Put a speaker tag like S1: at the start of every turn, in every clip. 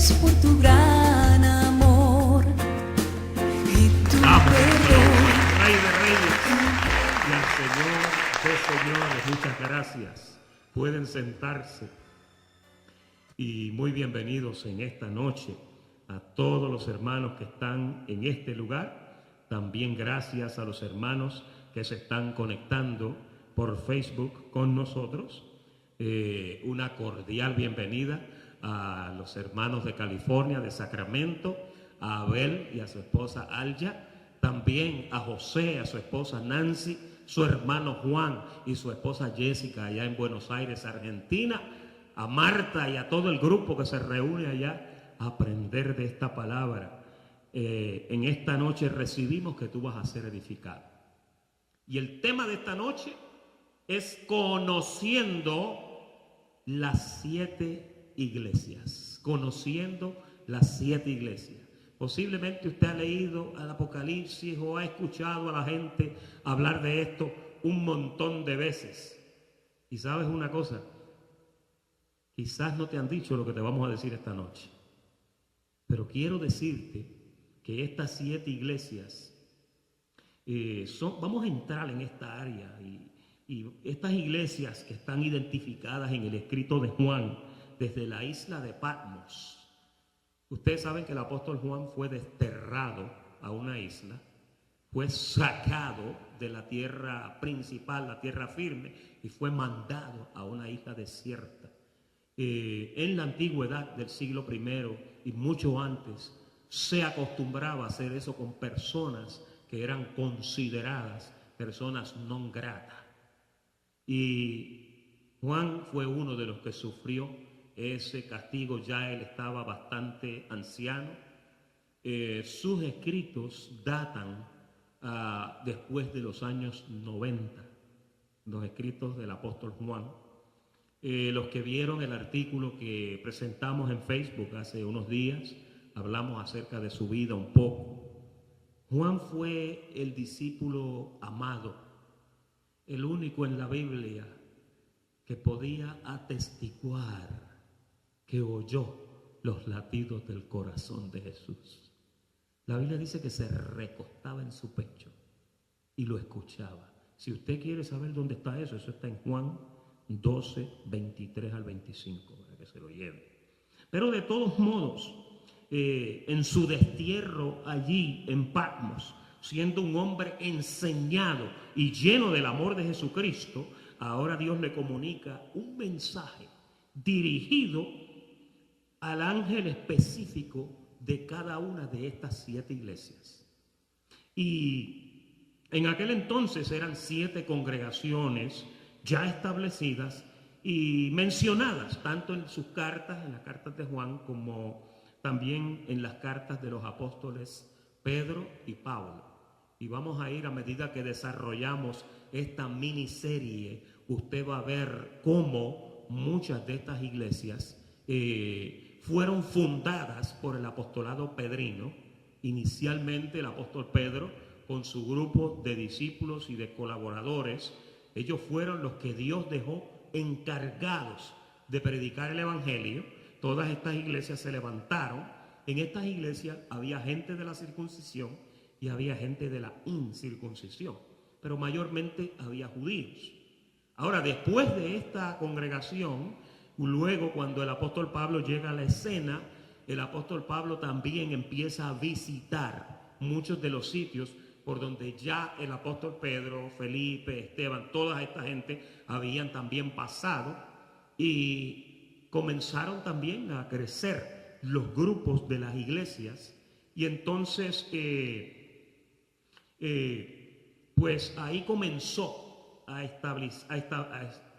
S1: Gracias por tu gran amor y tu perdón.
S2: Rey de Reyes y al Señor de Señores, muchas gracias. Pueden sentarse. Y muy bienvenidos en esta noche a todos los hermanos que están en este lugar. También gracias a los hermanos que se están conectando por Facebook con nosotros. Una cordial bienvenida a los hermanos de California, de Sacramento, a Abel y a su esposa Alya, también a José, a su esposa Nancy, su hermano Juan y su esposa Jessica allá en Buenos Aires, Argentina, a Marta y a todo el grupo que se reúne allá a aprender de esta palabra. En esta noche recibimos que tú vas a ser edificado. Y el tema de esta noche es conociendo las 7 iglesias. Conociendo las 7 iglesias. Posiblemente usted ha leído el Apocalipsis o ha escuchado a la gente hablar de esto un montón de veces. Y sabes una cosa, quizás no te han dicho lo que te vamos a decir esta noche, pero quiero decirte que estas 7 iglesias vamos a entrar en esta área y estas iglesias que están identificadas en el escrito de Juan desde la isla de Patmos. Ustedes saben que el apóstol Juan fue desterrado a una isla, fue sacado de la tierra principal, la tierra firme, y fue mandado a una isla desierta. En la antigüedad del siglo I y mucho antes se acostumbraba a hacer eso con personas que eran consideradas personas non grata. Y Juan fue uno de los que sufrió ese castigo. Ya él estaba bastante anciano. Sus escritos datan después de los años 90, los escritos del apóstol Juan. Los que vieron el artículo que presentamos en Facebook hace unos días, hablamos acerca de su vida un poco. Juan fue el discípulo amado, el único en la Biblia que podía atestiguar que oyó los latidos del corazón de Jesús. La Biblia dice que se recostaba en su pecho y lo escuchaba. Si usted quiere saber dónde está eso está en Juan 12, 23 al 25, para que se lo lleve. Pero de todos modos, en su destierro allí en Patmos, siendo un hombre enseñado y lleno del amor de Jesucristo, ahora Dios le comunica un mensaje dirigido al ángel específico de cada una de estas 7 iglesias. Y en aquel entonces eran 7 congregaciones ya establecidas y mencionadas tanto en sus cartas, en las cartas de Juan, como también en las cartas de los apóstoles Pedro y Pablo. Y vamos a ir, a medida que desarrollamos esta miniserie, usted va a ver cómo muchas de estas iglesias fueron fundadas por el apostolado pedrino. Inicialmente el apóstol Pedro, con su grupo de discípulos y de colaboradores, ellos fueron los que Dios dejó encargados de predicar el evangelio. Todas estas iglesias se levantaron. En estas iglesias había gente de la circuncisión y había gente de la incircuncisión, pero mayormente había judíos. Ahora, después de esta congregación, luego cuando el apóstol Pablo llega a la escena, el apóstol Pablo también empieza a visitar muchos de los sitios por donde ya el apóstol Pedro, Felipe, Esteban, toda esta gente habían también pasado, y comenzaron también a crecer los grupos de las iglesias. Y entonces pues ahí comenzó a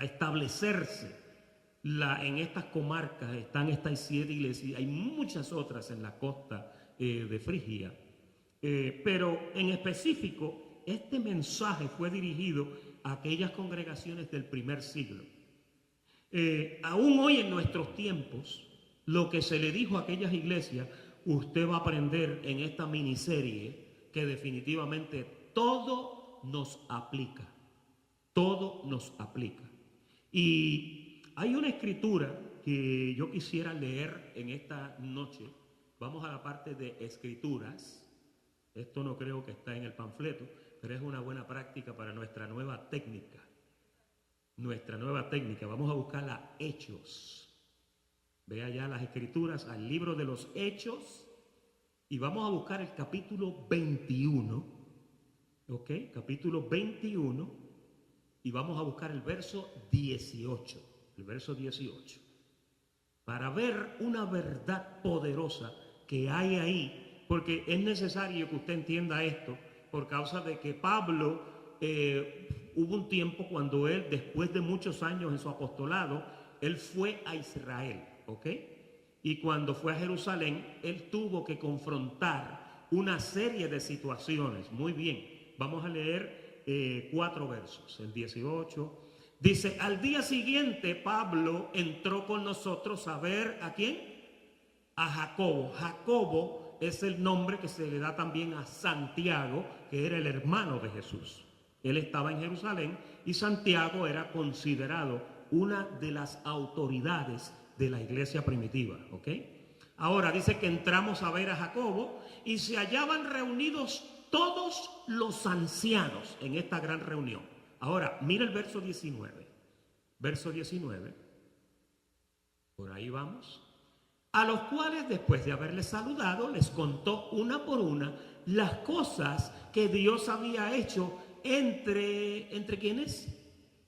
S2: establecerse en estas comarcas. Están estas 7 iglesias, hay muchas otras en la costa de Frigia, pero en específico este mensaje fue dirigido a aquellas congregaciones del primer siglo. Aún hoy en nuestros tiempos, lo que se le dijo a aquellas iglesias, usted va a aprender en esta miniserie que definitivamente todo nos aplica. Todo nos aplica. Y hay una escritura que yo quisiera leer en esta noche, vamos a la parte de escrituras. Esto no creo que está en el panfleto, pero es una buena práctica para nuestra nueva técnica. Vamos a buscar a Hechos. Ve allá las escrituras, al libro de los Hechos, y vamos a buscar el capítulo 21. ¿Ok? Capítulo 21, y vamos a buscar el verso 18. El verso 18. Para ver una verdad poderosa que hay ahí, porque es necesario que usted entienda esto, por causa de que Pablo, hubo un tiempo cuando él, después de muchos años en su apostolado, él fue a Israel, ¿ok? Y cuando fue a Jerusalén, él tuvo que confrontar una serie de situaciones. Muy bien, vamos a leer 4 versos, el 18. Dice, al día siguiente Pablo entró con nosotros a ver, ¿a quién? A Jacobo. Jacobo es el nombre que se le da también a Santiago, que era el hermano de Jesús. Él estaba en Jerusalén y Santiago era considerado una de las autoridades de la iglesia primitiva, ¿ok? Ahora dice que entramos a ver a Jacobo y se hallaban reunidos todos los ancianos en esta gran reunión. Ahora, mira el verso 19. Verso 19. Por ahí vamos. A los cuales, después de haberles saludado, les contó una por una las cosas que Dios había hecho ¿entre quiénes?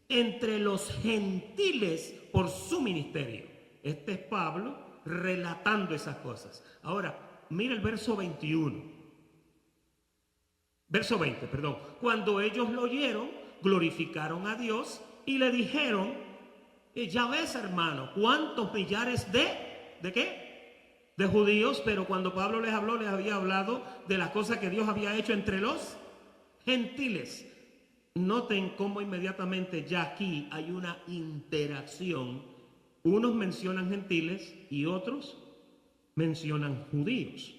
S2: Entre los gentiles por su ministerio. Este es Pablo relatando esas cosas. Ahora, mira el verso 21. Verso 20, perdón. Cuando ellos lo oyeron, glorificaron a Dios y le dijeron, ya ves, hermano, cuántos millares ¿de qué? De judíos, pero cuando Pablo les habló, les había hablado de las cosas que Dios había hecho entre los gentiles. Noten cómo inmediatamente ya aquí hay una interacción. Unos mencionan gentiles y otros mencionan judíos.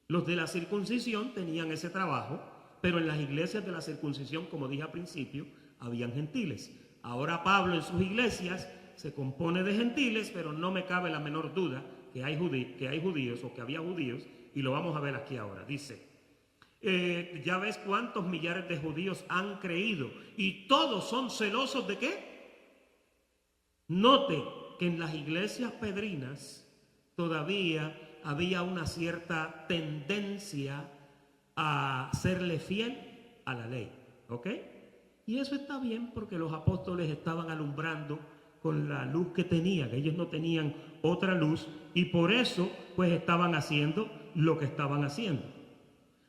S2: Los de la circuncisión tenían ese trabajo, pero en las iglesias de la circuncisión, como dije al principio, habían gentiles. Ahora Pablo en sus iglesias se compone de gentiles, pero no me cabe la menor duda que hay judíos o que había judíos, y lo vamos a ver aquí ahora. Dice, ya ves cuántos millares de judíos han creído y todos son celosos ¿de qué? Note que en las iglesias pedrinas todavía había una cierta tendencia a serle fiel a la ley, ¿ok? Y eso está bien porque los apóstoles estaban alumbrando con la luz que tenían. Ellos no tenían otra luz y por eso pues estaban haciendo lo que estaban haciendo.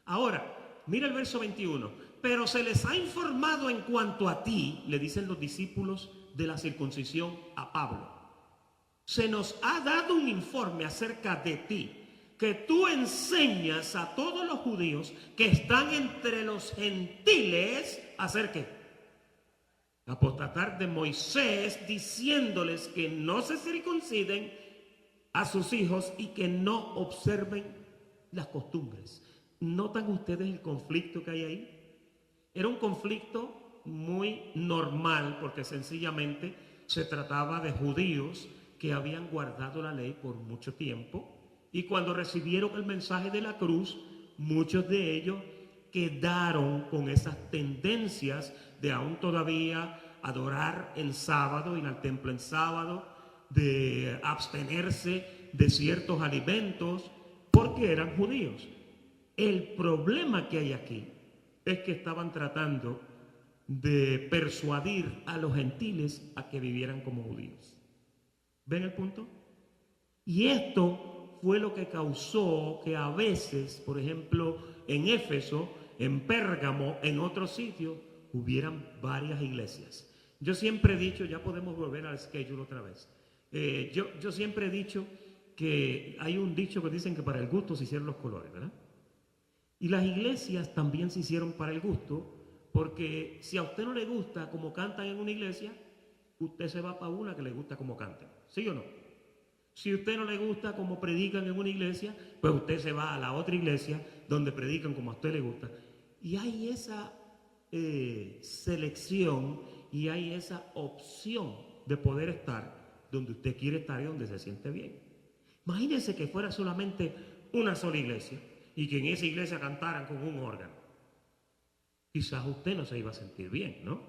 S2: Ahora, mira el verso 21. Pero se les ha informado en cuanto a ti, le dicen los discípulos de la circuncisión a Pablo. Se nos ha dado un informe acerca de ti, que tú enseñas a todos los judíos que están entre los gentiles a hacer ¿qué? Apostatar de Moisés, diciéndoles que no se circunciden a sus hijos y que no observen las costumbres. ¿Notan ustedes el conflicto que hay ahí? Era un conflicto muy normal porque sencillamente se trataba de judíos que habían guardado la ley por mucho tiempo y cuando recibieron el mensaje de la cruz, muchos de ellos quedaron con esas tendencias de aún todavía adorar en sábado, ir al templo en sábado, de abstenerse de ciertos alimentos porque eran judíos. El problema que hay aquí es que estaban tratando de persuadir a los gentiles a que vivieran como judíos. ¿Ven el punto? Y esto fue lo que causó que a veces, por ejemplo, en Éfeso, en Pérgamo, en otros sitios, hubieran varias iglesias. Yo siempre he dicho, ya podemos volver al schedule otra vez. Yo siempre he dicho que hay un dicho que dicen que para el gusto se hicieron los colores, ¿verdad? Y las iglesias también se hicieron para el gusto, porque si a usted no le gusta como cantan en una iglesia, usted se va para una que le gusta como cantan, ¿sí o no? Si a usted no le gusta como predican en una iglesia, pues usted se va a la otra iglesia donde predican como a usted le gusta. Y hay esa selección y hay esa opción de poder estar donde usted quiere estar y donde se siente bien. Imagínense que fuera solamente una sola iglesia y que en esa iglesia cantaran con un órgano. Quizás usted no se iba a sentir bien, ¿no?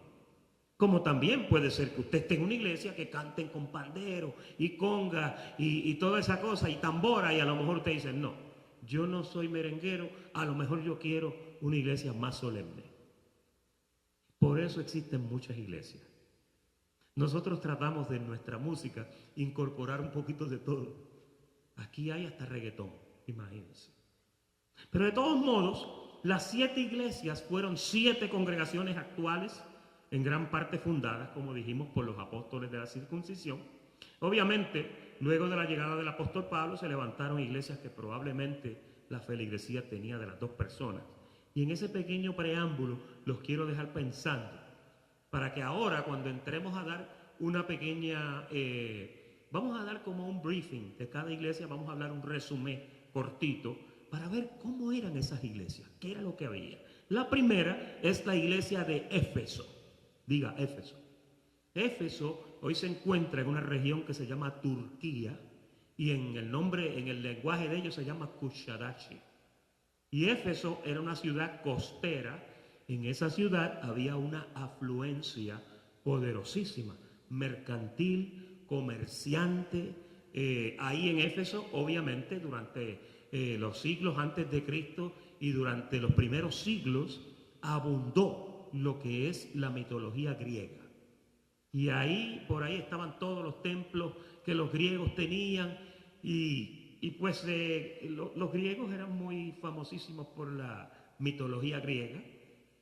S2: Como también puede ser que usted esté en una iglesia que canten con pandero y conga y toda esa cosa y tambora, y a lo mejor usted dice, no, yo no soy merenguero, a lo mejor yo quiero una iglesia más solemne. Por eso existen muchas iglesias. Nosotros tratamos de nuestra música incorporar un poquito de todo. Aquí hay hasta reggaetón, imagínense. Pero de todos modos, las 7 iglesias fueron 7 congregaciones actuales, en gran parte fundadas, como dijimos, por los apóstoles de la circuncisión. Obviamente, luego de la llegada del apóstol Pablo, se levantaron iglesias que probablemente la feligresía tenía de las 2 personas. Y en ese pequeño preámbulo los quiero dejar pensando, para que ahora, cuando entremos a dar una pequeña, vamos a dar como un briefing de cada iglesia, vamos a hablar un resumen cortito, para ver cómo eran esas iglesias, qué era lo que había. La primera es la iglesia de Éfeso. Diga, Éfeso. Éfeso hoy se encuentra en una región que se llama Turquía y en el lenguaje de ellos se llama Kushadashi. Y Éfeso era una ciudad costera. En esa ciudad había una afluencia poderosísima, mercantil, comerciante. Ahí en Éfeso, obviamente, durante los siglos antes de Cristo y durante los primeros siglos, abundó lo que es la mitología griega. Y ahí, por ahí estaban todos los templos que los griegos tenían y pues los griegos eran muy famosísimos por la mitología griega.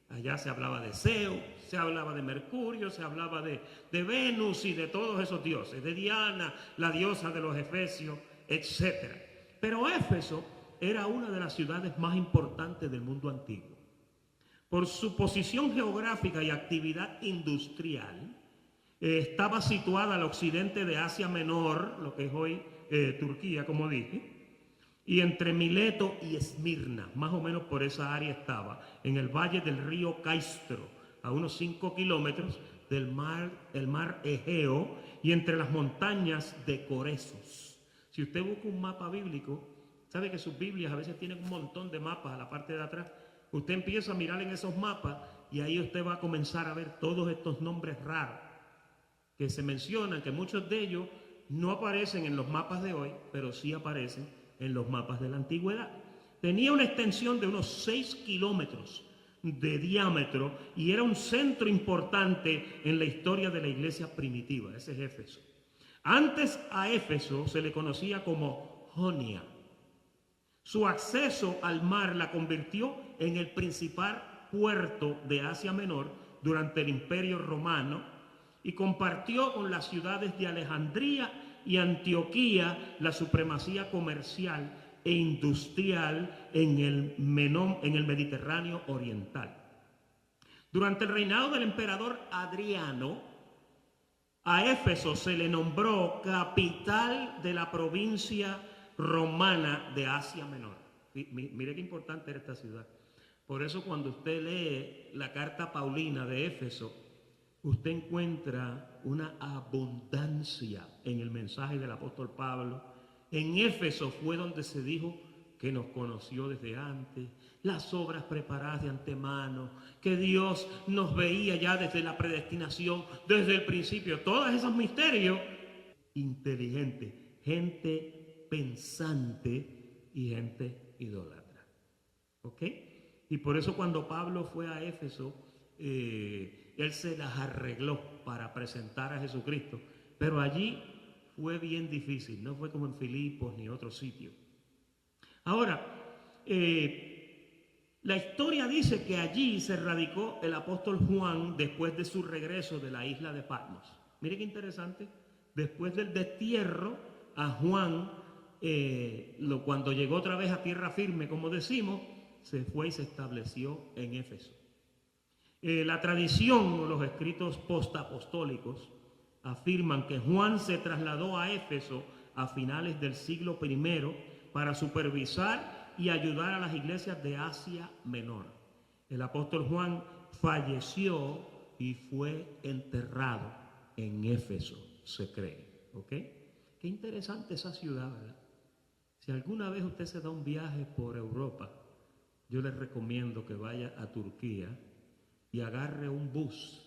S2: Allá se hablaba de Zeus, se hablaba de Mercurio, se hablaba de Venus y de todos esos dioses, de Diana, la diosa de los efesios, etc. Pero Éfeso era una de las ciudades más importantes del mundo antiguo. Por su posición geográfica y actividad industrial, estaba situada al occidente de Asia Menor, lo que es hoy Turquía, como dije, y entre Mileto y Esmirna, más o menos por esa área estaba, en el valle del río Caistro, a unos 5 kilómetros del mar Egeo y entre las montañas de Coresos. Si usted busca un mapa bíblico, sabe que sus Biblias a veces tienen un montón de mapas a la parte de atrás. Usted empieza a mirar en esos mapas y ahí usted va a comenzar a ver todos estos nombres raros que se mencionan, que muchos de ellos no aparecen en los mapas de hoy, pero sí aparecen en los mapas de la antigüedad. Tenía una extensión de unos 6 kilómetros de diámetro y era un centro importante en la historia de la iglesia primitiva. Ese es Éfeso. Antes a Éfeso se le conocía como Jonia. Su acceso al mar la convirtió en el principal puerto de Asia Menor durante el Imperio Romano y compartió con las ciudades de Alejandría y Antioquía la supremacía comercial e industrial en el Mediterráneo oriental. Durante el reinado del emperador Adriano, a Éfeso se le nombró capital de la provincia romana de Asia Menor. Mire qué importante era esta ciudad. Por eso cuando usted lee la carta paulina de Éfeso, usted encuentra una abundancia en el mensaje del apóstol Pablo. En Éfeso fue donde se dijo que nos conoció desde antes, las obras preparadas de antemano, que Dios nos veía ya desde la predestinación, desde el principio. Todos esos misterios, inteligente, gente pensante y gente idólatra. ¿Ok? Y por eso cuando Pablo fue a Éfeso, él se las arregló para presentar a Jesucristo. Pero allí fue bien difícil, no fue como en Filipos ni otro sitio. Ahora, la historia dice que allí se radicó el apóstol Juan después de su regreso de la isla de Patmos. Mire qué interesante. Después del destierro, a Juan, cuando llegó otra vez a tierra firme, como decimos, se fue y se estableció en Éfeso. La tradición o los escritos postapostólicos afirman que Juan se trasladó a Éfeso a finales del siglo I para supervisar y ayudar a las iglesias de Asia Menor. El apóstol Juan falleció y fue enterrado en Éfeso, se cree. ¿ok? Qué interesante esa ciudad, ¿verdad? Si alguna vez usted se da un viaje por Europa, yo les recomiendo que vaya a Turquía y agarre un bus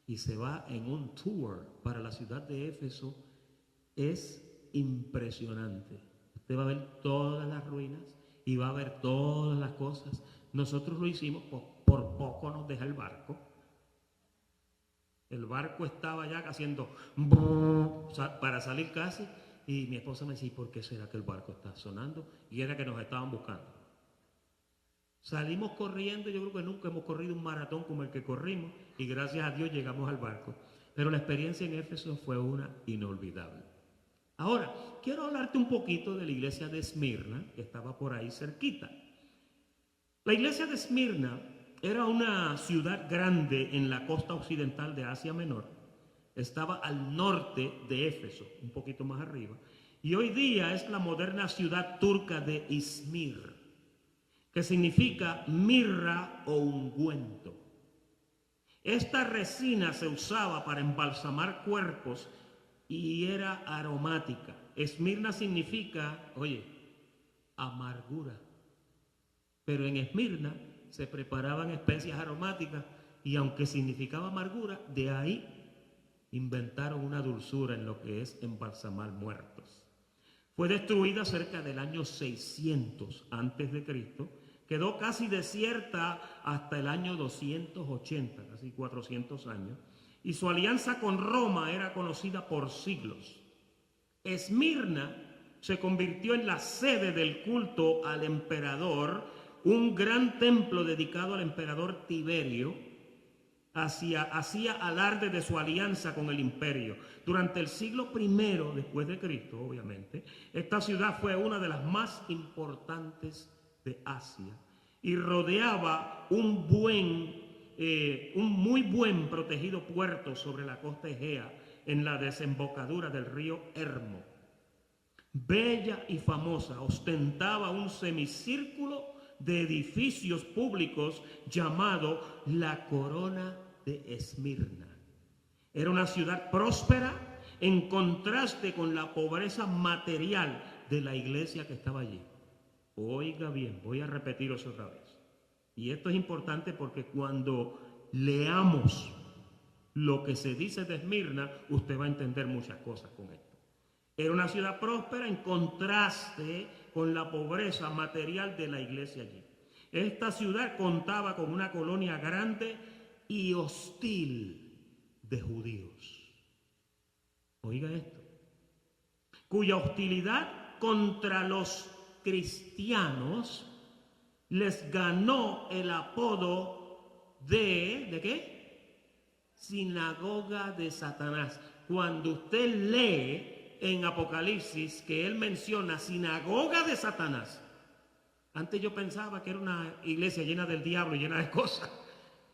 S2: y se va en un tour para la ciudad de Éfeso. Es impresionante. Usted va a ver todas las ruinas y va a ver todas las cosas. Nosotros lo hicimos, por poco nos deja el barco. El barco estaba ya haciendo para salir casi, y mi esposa me decía, ¿por qué será que el barco está sonando? Y era que nos estaban buscando. Salimos corriendo, yo creo que nunca hemos corrido un maratón como el que corrimos, y gracias a Dios llegamos al barco. Pero la experiencia en Éfeso fue una inolvidable. Ahora, quiero hablarte un poquito de la iglesia de Esmirna, que estaba por ahí cerquita. La iglesia de Esmirna era una ciudad grande en la costa occidental de Asia Menor. Estaba al norte de Éfeso, un poquito más arriba. Y hoy día es la moderna ciudad turca de Izmir, que significa mirra o ungüento. Esta resina se usaba para embalsamar cuerpos y era aromática. Esmirna significa, oye, amargura. Pero en Esmirna se preparaban especias aromáticas y aunque significaba amargura, de ahí inventaron una dulzura en lo que es embalsamar muertos. Fue destruida cerca del año 600 antes de Cristo. Quedó casi desierta hasta el año 280, casi 400 años. Y su alianza con Roma era conocida por siglos. Esmirna se convirtió en la sede del culto al emperador, un gran templo dedicado al emperador Tiberio. Hacía alarde de su alianza con el imperio. Durante el siglo I después de Cristo, obviamente, esta ciudad fue una de las más importantes de Asia y rodeaba un muy buen protegido puerto sobre la costa Egea en la desembocadura del río Hermo. Bella y famosa, ostentaba un semicírculo de edificios públicos llamado la Corona de Esmirna. Era una ciudad próspera en contraste con la pobreza material de la iglesia que estaba allí. Oiga bien, voy a repetiros otra vez. Y esto es importante porque cuando leamos lo que se dice de Esmirna, usted va a entender muchas cosas con esto. Era una ciudad próspera en contraste con la pobreza material de la iglesia allí. Esta ciudad contaba con una colonia grande y hostil de judíos. Oiga esto. Cuya hostilidad contra los cristianos les ganó el apodo ¿de qué? Sinagoga de Satanás. Cuando usted lee en Apocalipsis que él menciona sinagoga de Satanás, antes yo pensaba que era una iglesia llena del diablo, llena de cosas,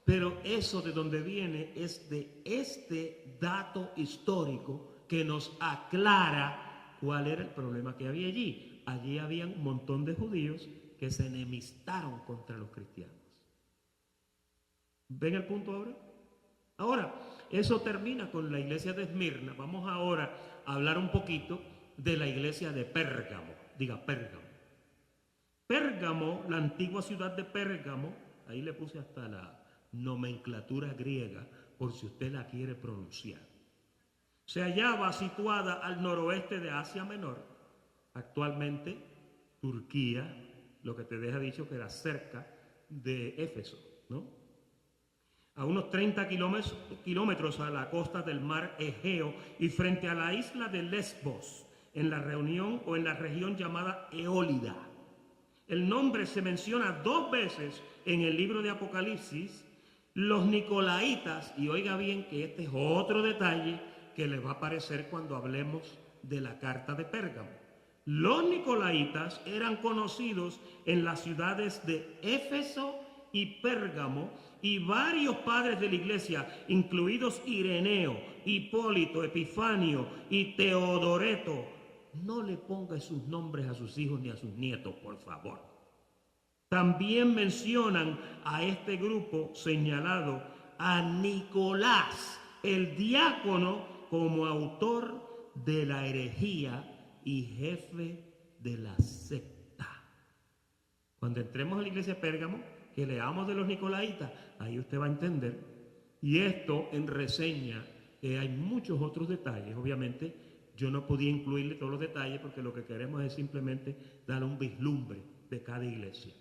S2: pero eso de donde viene es de este dato histórico que nos aclara cuál era el problema que había allí. Allí había un montón de judíos que se enemistaron contra los cristianos. ¿Ven el punto ahora? Ahora, eso termina con la iglesia de Esmirna. Vamos ahora a hablar un poquito de la iglesia de Pérgamo. Diga Pérgamo. Pérgamo, la antigua ciudad de Pérgamo, ahí le puse hasta la nomenclatura griega por si usted la quiere pronunciar. Se hallaba situada al noroeste de Asia Menor, actualmente Turquía, lo que te deja dicho que era cerca de Éfeso, ¿no? A unos 30 kilómetros a la costa del mar Egeo y frente a la isla de Lesbos, en la región llamada Eólida. El nombre se menciona 2 veces en el libro de Apocalipsis. Los nicolaitas, y oiga bien que este es otro detalle que les va a aparecer cuando hablemos de la carta de Pérgamo. Los nicolaitas eran conocidos en las ciudades de Éfeso y Pérgamo, y varios padres de la iglesia, incluidos Ireneo, Hipólito, Epifanio y Teodoreto. No le ponga sus nombres a sus hijos ni a sus nietos, por favor. También mencionan a este grupo señalado a Nicolás, el diácono, como autor de la herejía y jefe de la secta. Cuando entremos a la iglesia de Pérgamo, que leamos de los nicolaitas, ahí usted va a entender. Y esto en reseña, hay muchos otros detalles. Obviamente yo no podía incluirle todos los detalles porque lo que queremos es simplemente dar un vislumbre de cada iglesia.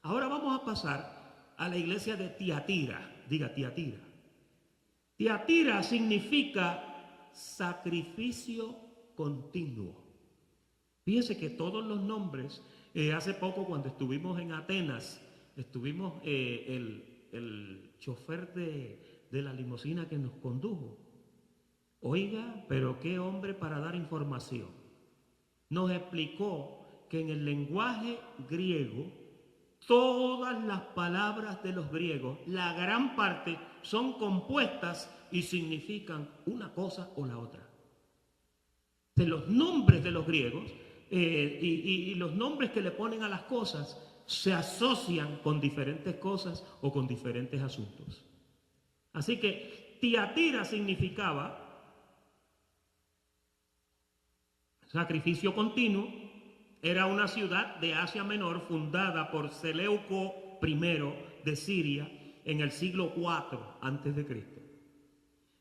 S2: Ahora vamos a pasar a la iglesia de Tiatira. Diga Tiatira. Tiatira significa sacrificio continuo. Fíjense que todos los nombres, hace poco cuando estuvimos en Atenas, estuvimos el chofer de la limusina que nos condujo. Oiga, pero qué hombre para dar información. Nos explicó que en el lenguaje griego, todas las palabras de los griegos, la gran parte, son compuestas y significan una cosa o la otra. De los nombres de los griegos y los nombres que le ponen a las cosas se asocian con diferentes cosas o con diferentes asuntos. Así que Tiatira significaba sacrificio continuo. Era una ciudad de Asia Menor fundada por Seleuco I de Siria en el siglo IV a.C.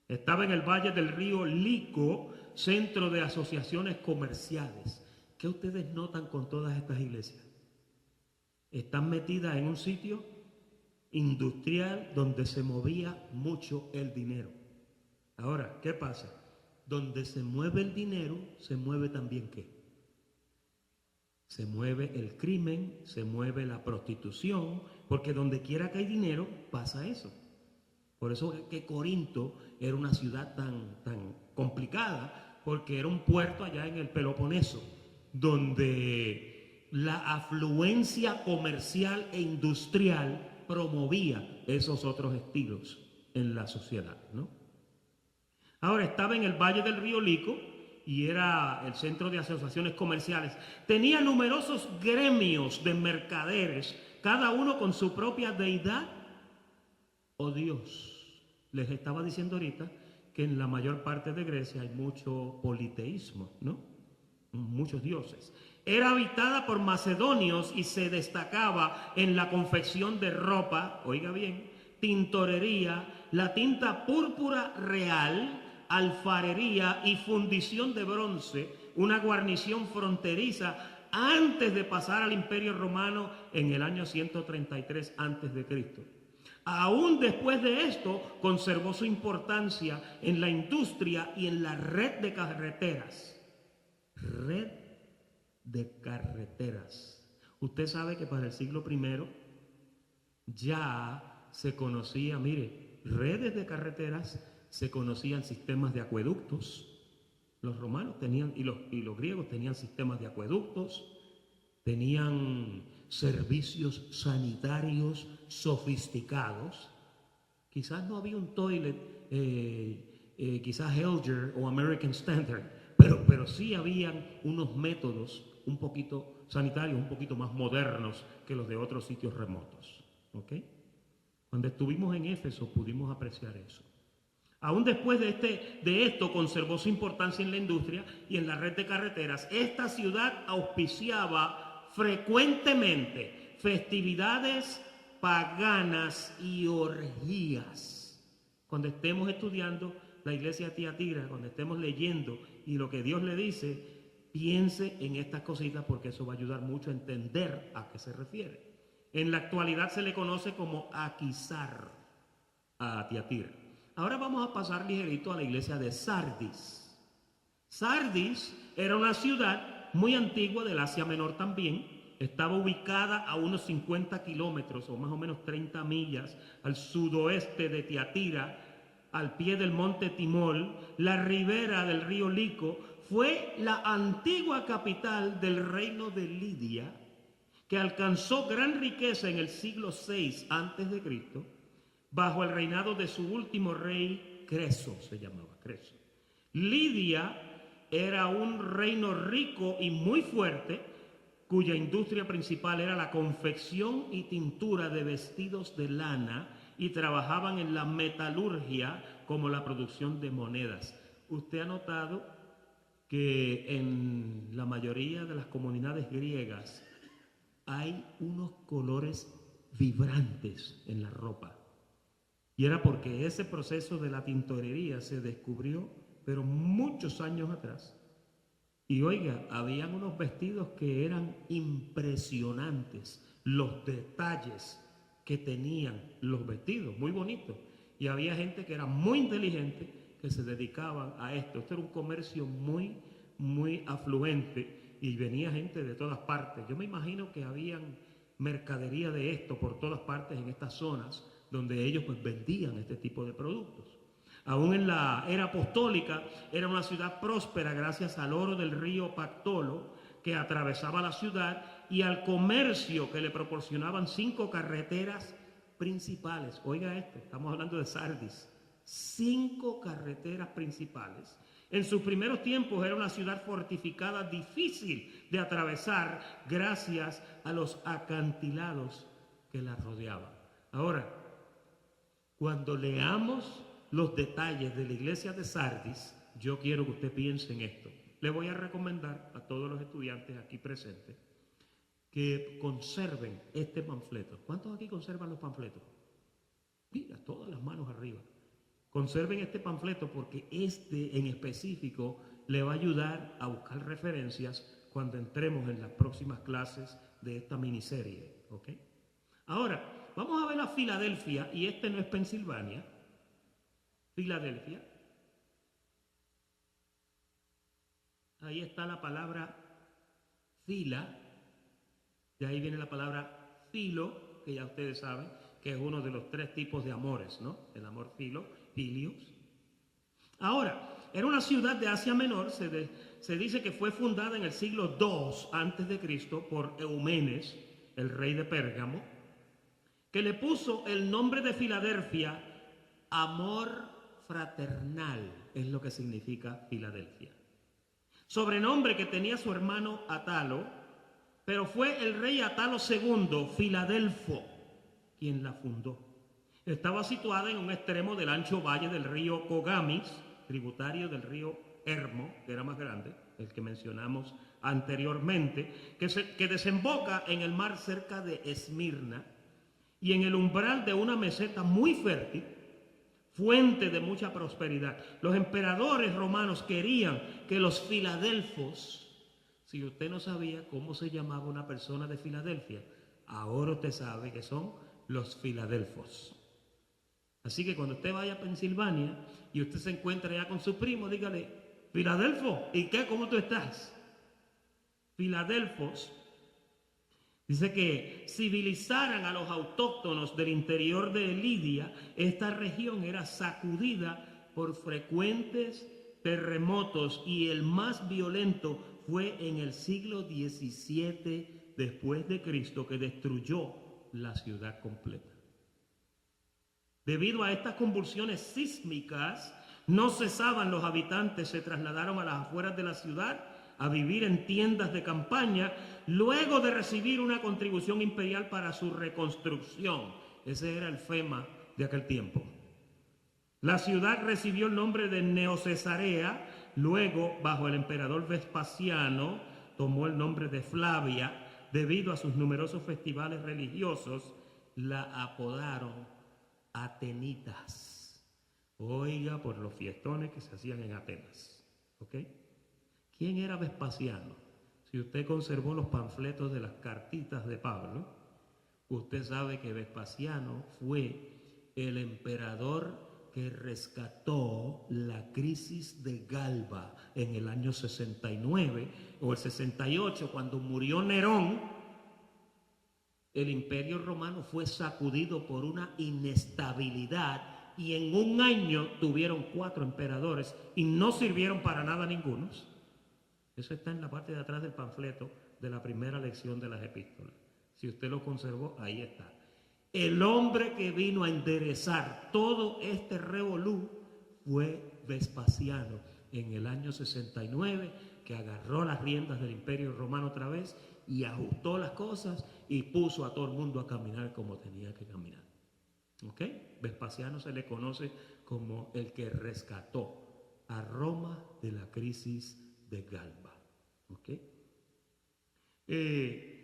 S2: Estaba en el valle del río Lico, centro de asociaciones comerciales. ¿Qué ustedes notan con todas estas iglesias? Están metidas en un sitio industrial donde se movía mucho el dinero. Ahora, ¿qué pasa? Donde se mueve el dinero, se mueve también ¿qué? Se mueve el crimen, se mueve la prostitución, porque donde quiera que hay dinero pasa eso. Por eso es que Corinto era una ciudad tan complicada, porque era un puerto allá en el Peloponeso, donde la afluencia comercial e industrial promovía esos otros estilos en la sociedad, ¿no? Ahora estaba en el valle del río Lico y era el centro de asociaciones comerciales. Tenía numerosos gremios de mercaderes, cada uno con su propia deidad o Dios. Les estaba diciendo ahorita que en la mayor parte de Grecia hay mucho politeísmo, ¿no? Muchos dioses. Era habitada por macedonios y se destacaba en la confección de ropa, oiga bien, tintorería, la tinta púrpura real, alfarería y fundición de bronce, una guarnición fronteriza antes de pasar al Imperio Romano en el año 133 a.C. Aún después de esto, conservó su importancia en la industria y en la red de carreteras. Red de carreteras. Usted sabe que para el siglo I ya se conocía, mire, redes de carreteras, se conocían sistemas de acueductos. Los romanos tenían, y los griegos tenían sistemas de acueductos, tenían servicios sanitarios sofisticados. Quizás no había un toilet, quizás Helger o American Standard, pero sí habían unos métodos un poquito sanitarios, un poquito más modernos que los de otros sitios remotos. ¿Ok? Cuando estuvimos en Éfeso pudimos apreciar eso. Aún después de esto conservó su importancia en la industria y en la red de carreteras. Esta ciudad auspiciaba frecuentemente festividades paganas y orgías. Cuando estemos estudiando la iglesia de Tiatira, cuando estemos leyendo y lo que Dios le dice, piense en estas cositas porque eso va a ayudar mucho a entender a qué se refiere. En la actualidad se le conoce como Aquisar a Tiatira. Ahora vamos a pasar ligerito a la iglesia de Sardis. Sardis era una ciudad muy antigua del Asia Menor también. Estaba ubicada a unos 50 kilómetros o más o menos 30 millas al sudoeste de Tiatira, al pie del monte Timol, la ribera del río Lico. Fue la antigua capital del reino de Lidia, que alcanzó gran riqueza en el siglo VI a.C., bajo el reinado de su último rey, Creso, se llamaba Creso. Lidia era un reino rico y muy fuerte, cuya industria principal era la confección y tintura de vestidos de lana, y trabajaban en la metalurgia como la producción de monedas. ¿Usted ha notado que en la mayoría de las comunidades griegas hay unos colores vibrantes en la ropa. Y era porque ese proceso de la tintorería se descubrió, pero muchos años atrás. Y oiga, habían unos vestidos que eran impresionantes, los detalles que tenían los vestidos, muy bonitos. Y había gente que era muy inteligente que se dedicaban a esto. Esto era un comercio muy afluente y venía gente de todas partes. Yo me imagino que habían mercadería de esto por todas partes en estas zonas donde ellos pues vendían este tipo de productos. Aún en la era apostólica era una ciudad próspera gracias al oro del río Pactolo que atravesaba la ciudad y al comercio que le proporcionaban 5 carreteras principales. Oiga esto, estamos hablando de Sardis. 5 carreteras principales. En sus primeros tiempos era una ciudad fortificada difícil de atravesar gracias a los acantilados que la rodeaban. Ahora, cuando leamos los detalles de la iglesia de Sardis, yo quiero que usted piense en esto. Le voy a recomendar a todos los estudiantes aquí presentes que conserven este panfleto. ¿Cuántos aquí conservan los panfletos? Mira, todas las manos arriba. Conserven este panfleto porque este en específico le va a ayudar a buscar referencias cuando entremos en las próximas clases de esta miniserie. ¿Ok? Ahora, vamos a ver a Filadelfia, y este no es Pensilvania. Filadelfia. Ahí está la palabra fila, de ahí viene la palabra filo, que ya ustedes saben que es uno de los 3 tipos de amores, ¿no? El amor filo, filios. Ahora, era una ciudad de Asia Menor, se dice que fue fundada en el siglo II antes de Cristo por Eumenes, el rey de Pérgamo, que le puso el nombre de Filadelfia, amor fraternal, es lo que significa Filadelfia. Sobrenombre que tenía su hermano Atalo, pero fue el rey Atalo II, Filadelfo, quien la fundó. Estaba situada en un extremo del ancho valle del río Cogamis, tributario del río Hermo, que era más grande, el que mencionamos anteriormente, que desemboca en el mar cerca de Esmirna y en el umbral de una meseta muy fértil, fuente de mucha prosperidad. Los emperadores romanos querían que los filadelfos, si usted no sabía cómo se llamaba una persona de Filadelfia, ahora usted sabe que son los filadelfos. Así que cuando usted vaya a Pensilvania y usted se encuentre ya con su primo, dígale, Filadelfo, ¿y qué? ¿Cómo tú estás? Filadelfos. Dice que civilizaran a los autóctonos del interior de Lidia, esta región era sacudida por frecuentes terremotos y el más violento fue en el siglo XVII después de Cristo, que destruyó la ciudad completa. Debido a estas convulsiones sísmicas, no cesaban los habitantes, se trasladaron a las afueras de la ciudad a vivir en tiendas de campaña, luego de recibir una contribución imperial para su reconstrucción. Ese era el FEMA de aquel tiempo. La ciudad recibió el nombre de Neocesarea, luego, bajo el emperador Vespasiano, tomó el nombre de Flavia. Debido a sus numerosos festivales religiosos, la apodaron Atenitas. Oiga, por los fiestones que se hacían en Atenas. ¿Ok? ¿Quién era Vespasiano? Si usted conservó los panfletos de las cartitas de Pablo, usted sabe que Vespasiano fue el emperador que rescató la crisis de Galba en el año 69 o el 68, cuando murió Nerón. El imperio romano fue sacudido por una inestabilidad y en un año tuvieron 4 emperadores y no sirvieron para nada ningunos. Eso está en la parte de atrás del panfleto de la primera lección de las epístolas. Si usted lo conservó, ahí está. El hombre que vino a enderezar todo este revolú fue Vespasiano en el año 69, que agarró las riendas del imperio romano otra vez y ajustó las cosas y puso a todo el mundo a caminar como tenía que caminar. ¿Ok? Vespasiano se le conoce como el que rescató a Roma de la crisis de Galba. ¿Ok?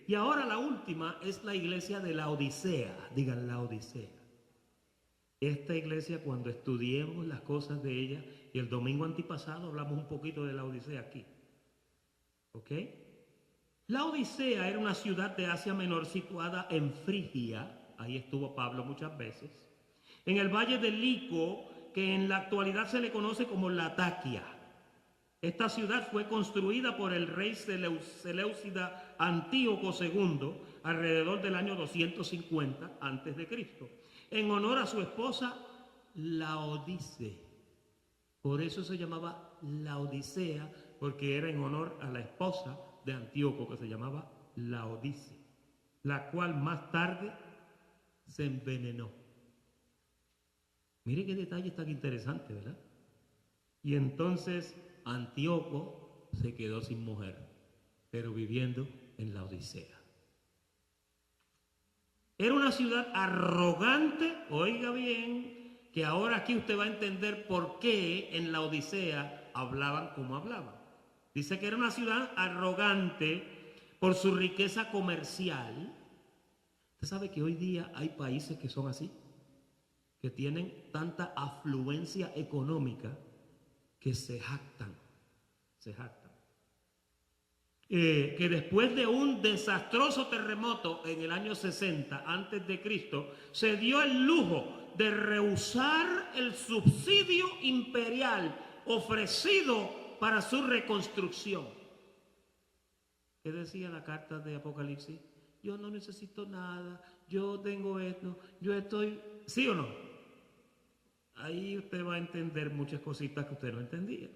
S2: Y ahora la última es la iglesia de la Odisea. Digan la Odisea. Esta iglesia, cuando estudiemos las cosas de ella, y el domingo antipasado hablamos un poquito de la Odisea aquí. ¿Ok? La Odisea era una ciudad de Asia Menor situada en Frigia. Ahí estuvo Pablo muchas veces. En el valle del Lico, que en la actualidad se le conoce como Latakia. Esta ciudad fue construida por el rey Seleucida Antíoco II alrededor del año 250 a.C., en honor a su esposa Laodice. Por eso se llamaba Laodicea, porque era en honor a la esposa de Antíoco, que se llamaba Laodice, la cual más tarde se envenenó. Mire qué detalle tan interesante, ¿verdad? Y entonces Antíoco se quedó sin mujer, pero viviendo en la Odisea. Era una ciudad arrogante, oiga bien, que ahora aquí usted va a entender por qué en la Odisea hablaban como hablaban. Dice que era una ciudad arrogante por su riqueza comercial. Usted sabe que hoy día hay países que son así, que tienen tanta afluencia económica que se jactan. Que después de un desastroso terremoto en el año 60 antes de Cristo, se dio el lujo de rehusar el subsidio imperial ofrecido para su reconstrucción. ¿Qué decía la carta de Apocalipsis? Yo no necesito nada, yo tengo esto, yo estoy... ¿Sí o no? Ahí usted va a entender muchas cositas que usted no entendía.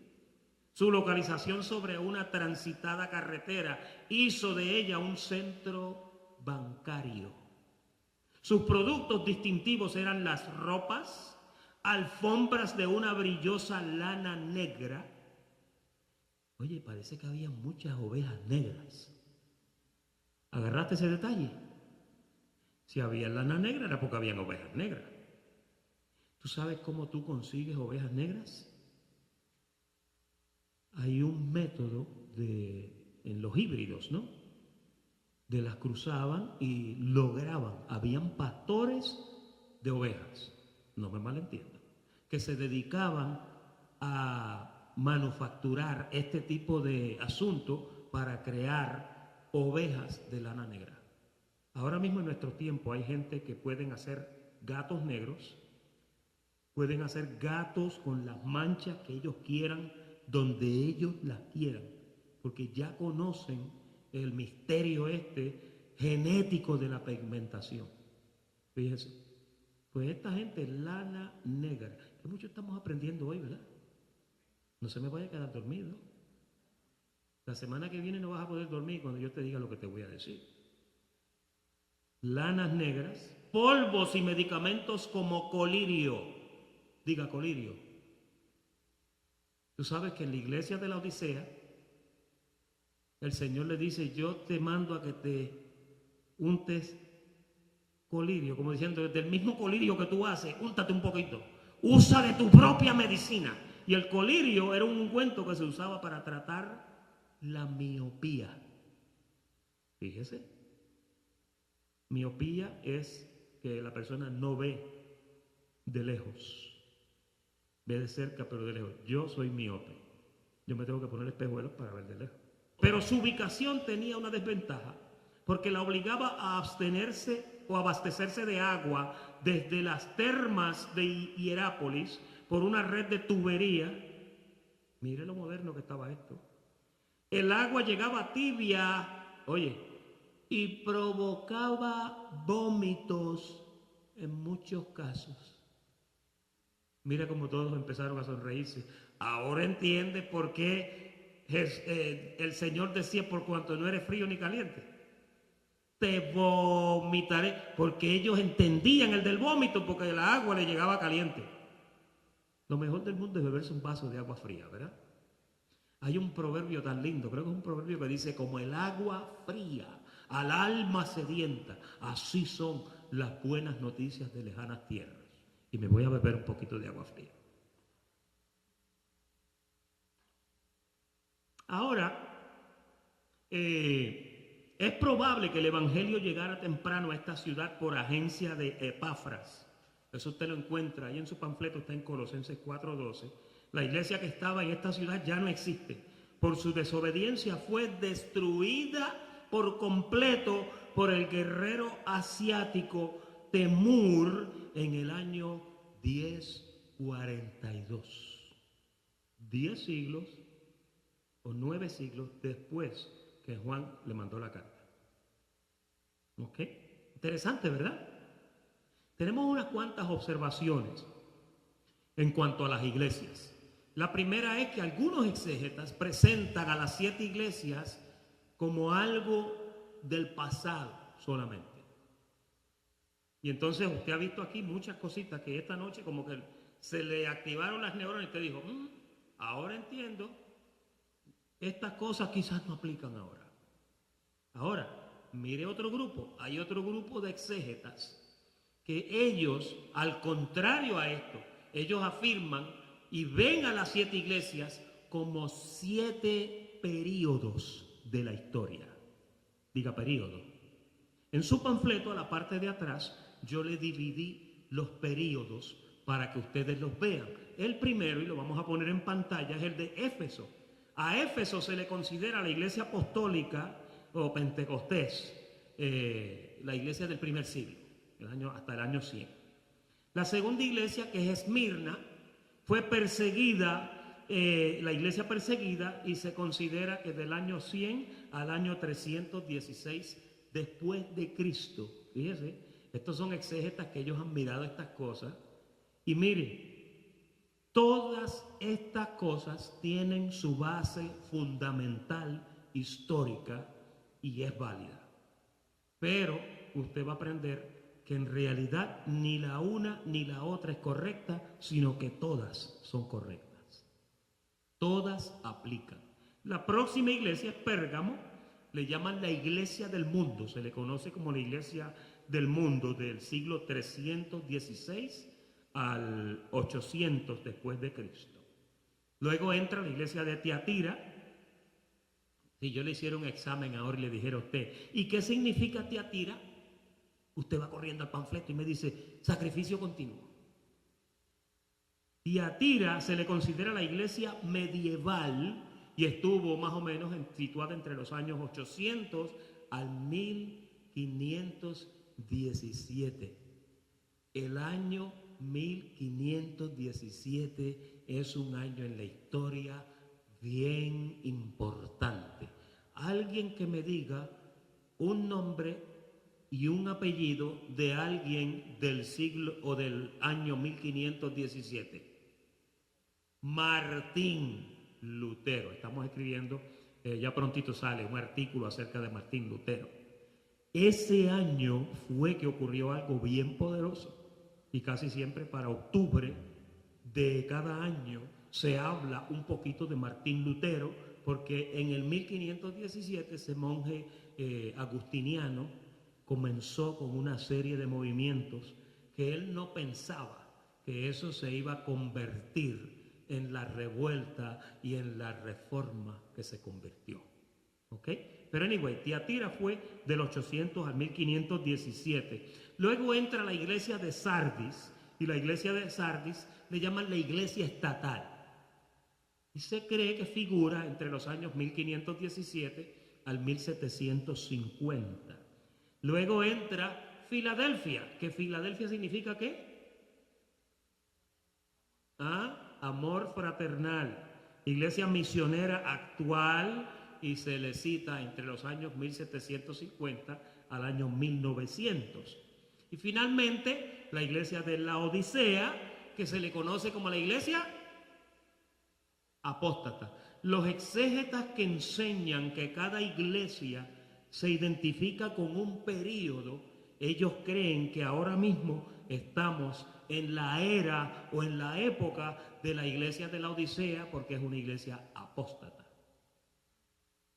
S2: Su localización sobre una transitada carretera hizo de ella un centro bancario. Sus productos distintivos eran las ropas, alfombras de una brillosa lana negra. Oye, parece que había muchas ovejas negras. ¿Agarraste ese detalle? Si había lana negra era porque habían ovejas negras. ¿Tú sabes cómo tú consigues ovejas negras? Hay un método en los híbridos, ¿no? De las cruzaban y lograban, habían pastores de ovejas, no me malentiendan, que se dedicaban a manufacturar este tipo de asunto para crear ovejas de lana negra. Ahora mismo en nuestro tiempo hay gente que pueden hacer gatos negros, pueden hacer gatos con las manchas que ellos quieran, donde ellos las quieran, porque ya conocen el misterio genético de la pigmentación. Fíjese, pues esta gente lana negra, que mucho estamos aprendiendo hoy, ¿verdad? No se me vaya a quedar dormido. La semana que viene no vas a poder dormir cuando yo te diga lo que te voy a decir. Lanas negras, polvos y medicamentos como colirio. Diga colirio. Tú sabes que en la iglesia de la Odisea, el Señor le dice, yo te mando a que te untes colirio, como diciendo, del mismo colirio que tú haces, úntate un poquito. Usa de tu propia medicina. Y el colirio era un ungüento que se usaba para tratar la miopía. Fíjese. Miopía es que la persona no ve de lejos. Ve de cerca, pero de lejos. Yo soy miope. Yo me tengo que poner espejuelos para ver de lejos. Pero su ubicación tenía una desventaja, porque la obligaba a abstenerse o abastecerse de agua desde las termas de Hierápolis por una red de tubería. Mire lo moderno que estaba esto. El agua llegaba tibia, oye, y provocaba vómitos en muchos casos. Mira cómo todos empezaron a sonreírse. Ahora entiende por qué el Señor decía, por cuanto no eres frío ni caliente, te vomitaré. Porque ellos entendían el del vómito, porque el agua le llegaba caliente. Lo mejor del mundo es beberse un vaso de agua fría, ¿verdad? Hay un proverbio tan lindo, creo que es un proverbio que dice, como el agua fría al alma sedienta, así son las buenas noticias de lejanas tierras. Y me voy a beber un poquito de agua fría. Ahora, es probable que el Evangelio llegara temprano a esta ciudad por agencia de Epafras. Eso usted lo encuentra ahí en su panfleto, está en Colosenses 4:12. La iglesia que estaba en esta ciudad ya no existe. Por su desobediencia fue destruida por completo por el guerrero asiático Temur en el año 1042. 10 siglos o 9 siglos después que Juan le mandó la carta. ¿Ok? Interesante, ¿verdad? Tenemos unas cuantas observaciones en cuanto a las iglesias. La primera es que algunos exégetas presentan a las 7 iglesias como algo del pasado solamente. Y entonces usted ha visto aquí muchas cositas que esta noche como que se le activaron las neuronas y usted dijo, ahora entiendo, estas cosas quizás no aplican ahora. Ahora, mire otro grupo, hay otro grupo de exégetas que ellos, al contrario a esto, ellos afirman y ven a las 7 iglesias como 7 períodos de la historia. Diga período. En su panfleto, a la parte de atrás, yo le dividí los períodos para que ustedes los vean. El primero, y lo vamos a poner en pantalla, es el de Éfeso. A Éfeso se le considera la iglesia apostólica o Pentecostés, la iglesia del primer siglo, hasta el año 100. La segunda iglesia, que es Esmirna, fue perseguida, la iglesia perseguida, y se considera que del año 100 al año 316 después de Cristo. Fíjese, estos son exégetas que ellos han mirado estas cosas. Y miren, todas estas cosas tienen su base fundamental, histórica, y es válida. Pero usted va a aprender que en realidad ni la una ni la otra es correcta, sino que todas son correctas. Todas aplican. La próxima iglesia es Pérgamo, le llaman la iglesia del mundo, se le conoce como la iglesia del mundo del siglo 316 al 800 después de Cristo. Luego entra la iglesia de Tiatira. Si yo le hiciera un examen ahora y le dijera a usted, ¿y qué significa Tiatira? Usted va corriendo al panfleto y me dice, sacrificio continuo. Tiatira se le considera la iglesia medieval y estuvo más o menos situada entre los años 800 al 1517. El año 1517 es un año en la historia bien importante. Alguien que me diga un nombre y un apellido de alguien del siglo o del año 1517. Martín Lutero. Estamos escribiendo, ya prontito sale un artículo acerca de Martín Lutero. Ese año fue que ocurrió algo bien poderoso y casi siempre para octubre de cada año se habla un poquito de Martín Lutero, porque en el 1517 ese monje agustiniano comenzó con una serie de movimientos que él no pensaba que eso se iba a convertir en la revuelta y en la reforma que se convirtió. ¿Ok? Pero anyway, Tiatira fue del 800 al 1517. Luego entra la iglesia de Sardis, y la iglesia de Sardis le llaman la iglesia estatal. Y se cree que figura entre los años 1517 al 1750. Luego entra Filadelfia, que Filadelfia significa ¿qué? Amor fraternal. Iglesia misionera actual, y se le cita entre los años 1750 al año 1900. Y finalmente la iglesia de la Odisea, que se le conoce como la iglesia apóstata. Los exégetas que enseñan que cada iglesia se identifica con un período, ellos creen que ahora mismo estamos en la era o en la época de la iglesia de la Odisea, porque es una iglesia apóstata.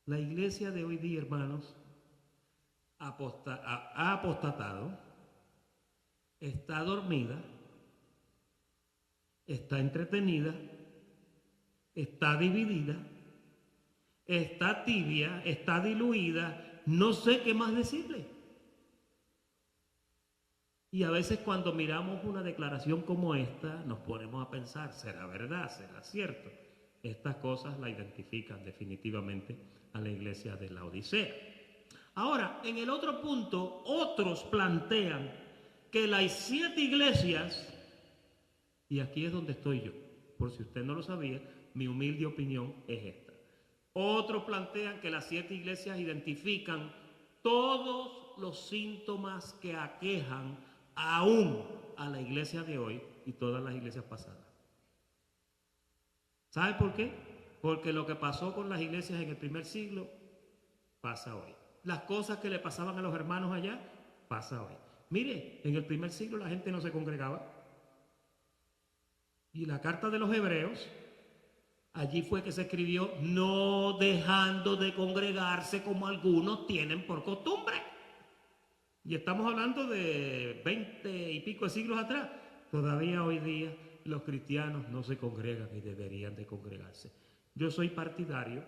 S2: La iglesia de hoy día, hermanos, ha apostatado, está dormida, está entretenida, está dividida, está tibia, está diluida, no sé qué más decirle. Y a veces cuando miramos una declaración como esta, nos ponemos a pensar, ¿será verdad? ¿Será cierto? Estas cosas la identifican definitivamente a la iglesia de la Odisea. Ahora, en el otro punto, otros plantean que las 7 iglesias, y aquí es donde estoy yo, por si usted no lo sabía, mi humilde opinión es esta. Otros plantean que las 7 iglesias identifican todos los síntomas que aquejan aún a la iglesia de hoy y todas las iglesias pasadas. ¿Sabe por qué? Porque lo que pasó con las iglesias en el primer siglo pasa hoy. Las cosas que le pasaban a los hermanos allá pasa hoy. Mire, en el primer siglo la gente no se congregaba. Y la carta de los Hebreos, allí fue que se escribió, no dejando de congregarse como algunos tienen por costumbre. Y estamos hablando de 20 y pico de siglos atrás. Todavía hoy día los cristianos no se congregan y deberían de congregarse. Yo soy partidario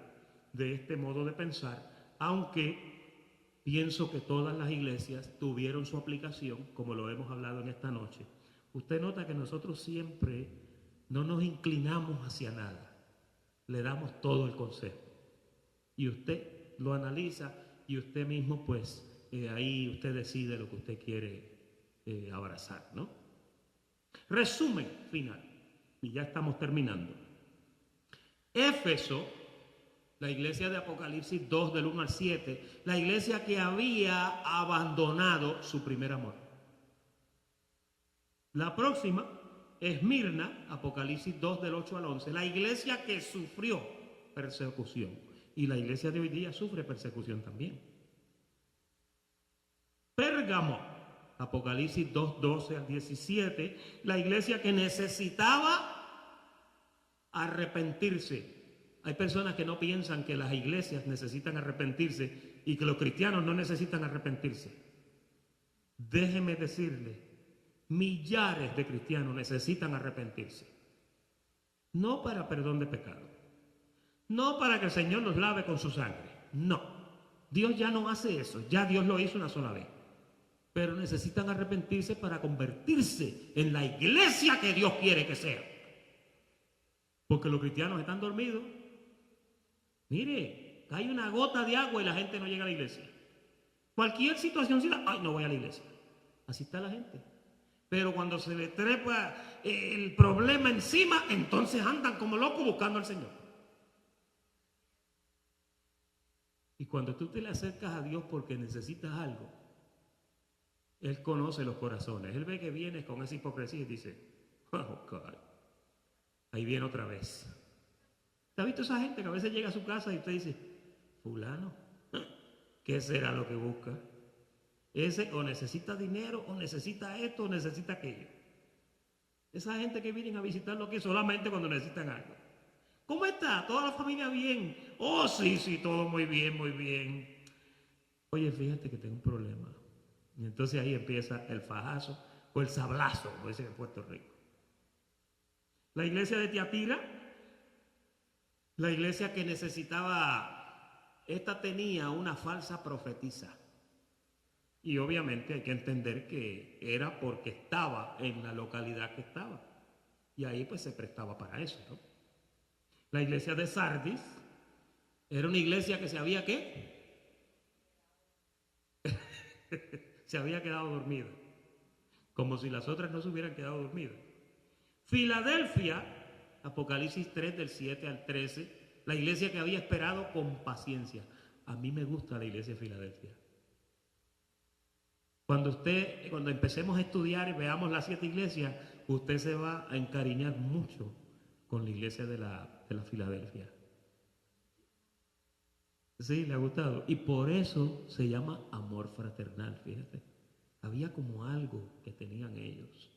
S2: de este modo de pensar, aunque pienso que todas las iglesias tuvieron su aplicación, como lo hemos hablado en esta noche. Usted nota que nosotros siempre no nos inclinamos hacia nada. Le damos todo el consejo. Y usted lo analiza y usted mismo, pues, ahí usted decide lo que usted quiere abrazar, ¿no? Resumen final. Y ya estamos terminando. Éfeso, la iglesia de Apocalipsis 2 del 1 al 7, la iglesia que había abandonado su primer amor. La próxima, Esmirna, Apocalipsis 2 del 8 al 11, la iglesia que sufrió persecución. Y la iglesia de hoy día sufre persecución también. Pérgamo, Apocalipsis 2, 12 al 17, la iglesia que necesitaba arrepentirse. Hay personas que no piensan que las iglesias necesitan arrepentirse y que los cristianos no necesitan arrepentirse. Déjeme decirle, millares de cristianos necesitan arrepentirse. No para perdón de pecado. No para que el Señor los lave con su sangre. No. Dios ya no hace eso. Ya Dios lo hizo una sola vez. Pero necesitan arrepentirse para convertirse en la iglesia que Dios quiere que sea. Porque los cristianos están dormidos. Mire, cae una gota de agua y la gente no llega a la iglesia. Cualquier situación, ay, no voy a la iglesia. Así está la gente. Pero cuando se le trepa el problema encima, entonces andan como locos buscando al Señor. Y cuando tú te le acercas a Dios porque necesitas algo, Él conoce los corazones. Él ve que vienes con esa hipocresía y dice, oh God, ahí viene otra vez. ¿Te has visto esa gente que a veces llega a su casa y usted dice, fulano, ¿qué será lo que busca? Ese o necesita dinero, o necesita esto, o necesita aquello. Esa gente que vienen a visitarlo aquí solamente cuando necesitan algo. ¿Cómo está? ¿Toda la familia bien? Oh, sí, sí, todo muy bien, muy bien. Oye, fíjate que tengo un problema. Y entonces ahí empieza el fajazo o el sablazo, como dicen en Puerto Rico. La iglesia de Tiatira, la iglesia que necesitaba, esta tenía una falsa profetisa. Y obviamente hay que entender que era porque estaba en la localidad que estaba. Y ahí pues se prestaba para eso, ¿no? La iglesia de Sardis era una iglesia que se había, ¿qué? Se había quedado dormida. Como si las otras no se hubieran quedado dormidas. Filadelfia, Apocalipsis 3 del 7 al 13, la iglesia que había esperado con paciencia. A mí me gusta la iglesia de Filadelfia. Cuando empecemos a estudiar y veamos las 7 iglesias, usted se va a encariñar mucho con la iglesia de la Filadelfia. Sí, le ha gustado. Y por eso se llama amor fraternal, fíjate. Había como algo que tenían ellos.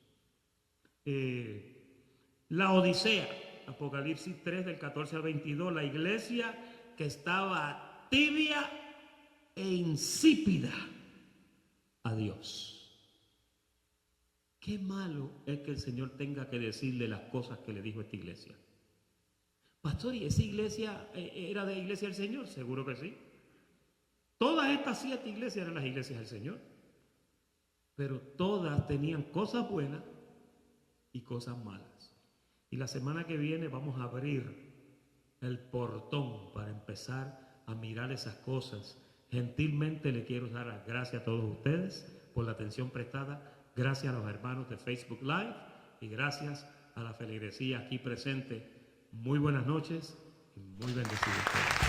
S2: La Odisea, Apocalipsis 3 del 14 al 22, la iglesia que estaba tibia e insípida a Dios. Qué malo es que el Señor tenga que decirle las cosas que le dijo a esta iglesia. Pastor, ¿y esa iglesia era de Iglesia del Señor? Seguro que sí. Todas estas 7 iglesias eran las iglesias del Señor. Pero todas tenían cosas buenas y cosas malas. Y la semana que viene vamos a abrir el portón para empezar a mirar esas cosas. Gentilmente le quiero dar las gracias a todos ustedes por la atención prestada. Gracias a los hermanos de Facebook Live y gracias a la feligresía aquí presente. Muy buenas noches y muy bendecidos todos.